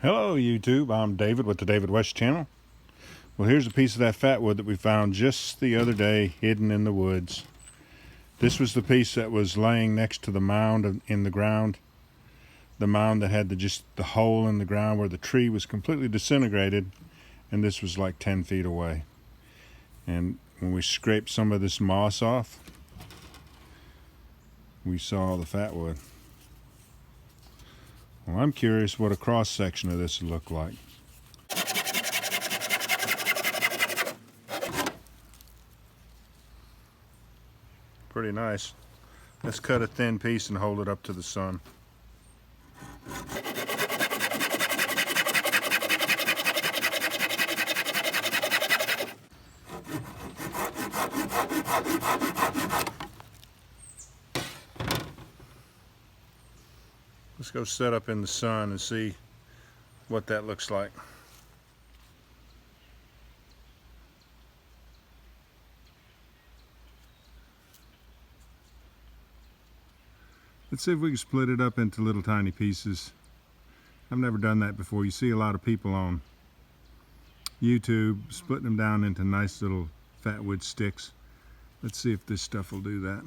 Hello YouTube, I'm David with the David West channel. Well, here's a piece of that fatwood that we found just the other day hidden in the woods. This was the piece that was laying next to the mound in the ground. The mound that had just the hole in the ground where the tree was completely disintegrated, and this was like 10 feet away. And when we scraped some of this moss off, we saw the fatwood. Well, I'm curious what a cross section of this would look like. Pretty nice. Let's cut a thin piece and hold it up to the sun. Let's go set up in the sun and see what that looks like. Let's see if we can split it up into little tiny pieces. I've never done that before. You see a lot of people on YouTube splitting them down into nice little fatwood sticks. Let's see if this stuff will do that.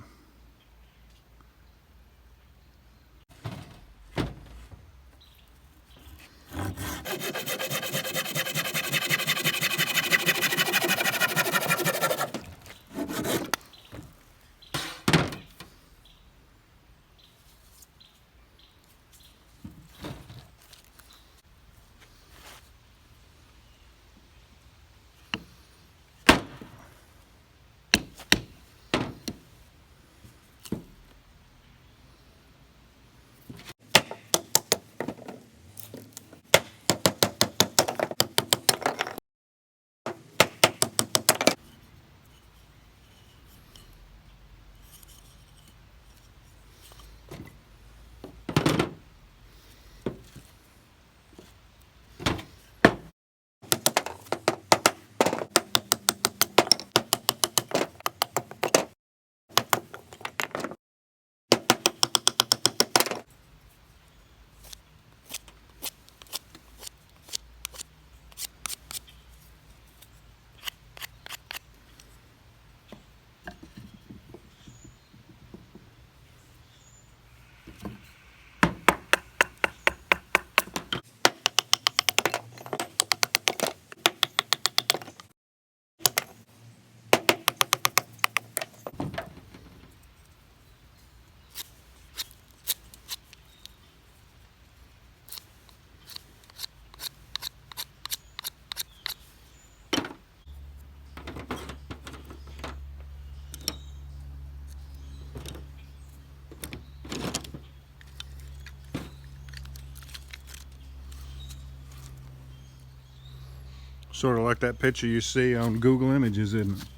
Sort of like that picture you see on Google Images, isn't it?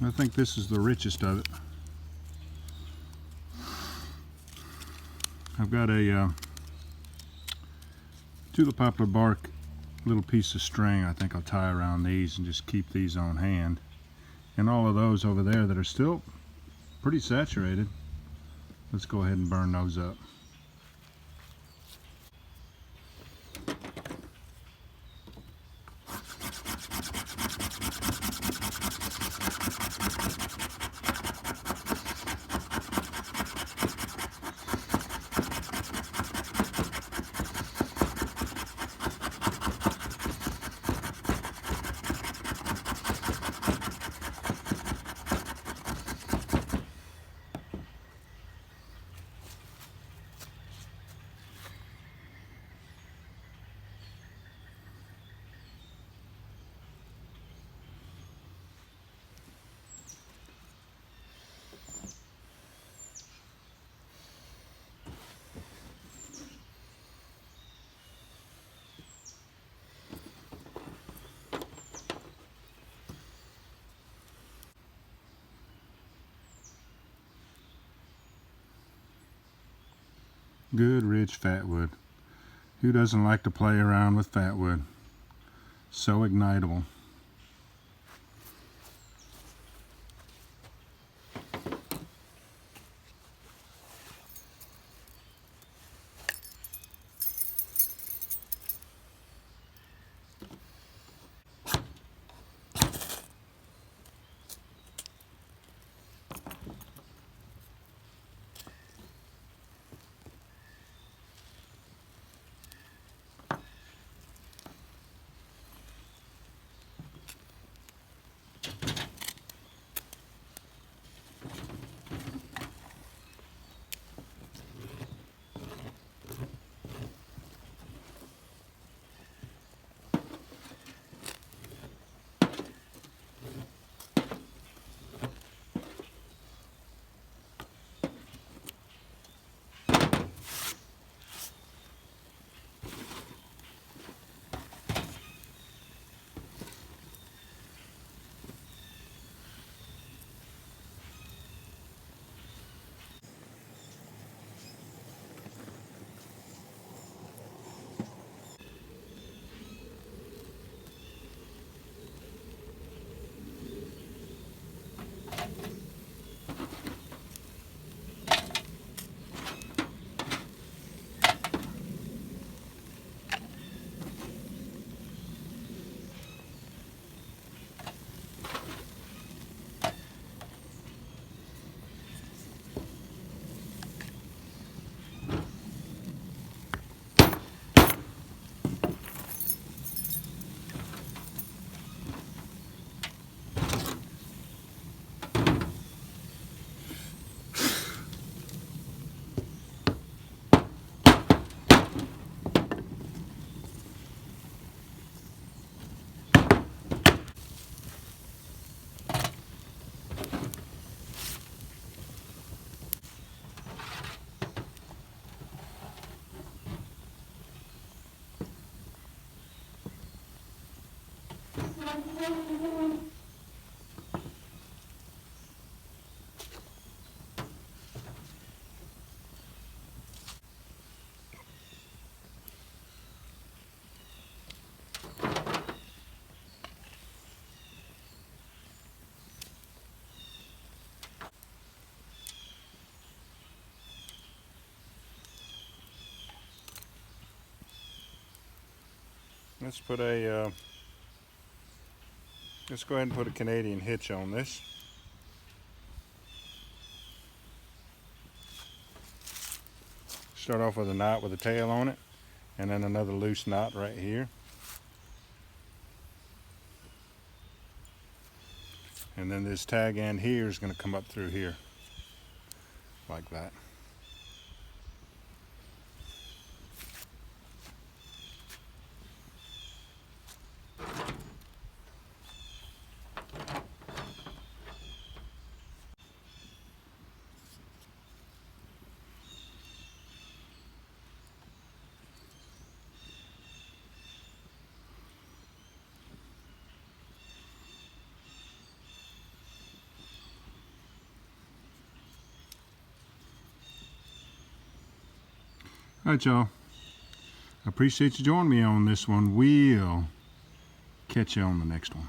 I think this is the richest of it. I've got a tulip poplar bark little piece of string I think I'll tie around these and just keep these on hand. And all of those over there that are still pretty saturated, let's go ahead and burn those up. Good rich fatwood. Who doesn't like to play around with fatwood? So ignitable. let's put a let's go ahead and put a Canadian hitch on this. Start off with a knot with a tail on it, and then another loose knot right here. And then this tag end here is going to come up through here, like that. Alright, y'all. I appreciate you joining me on this one. We'll catch you on the next one.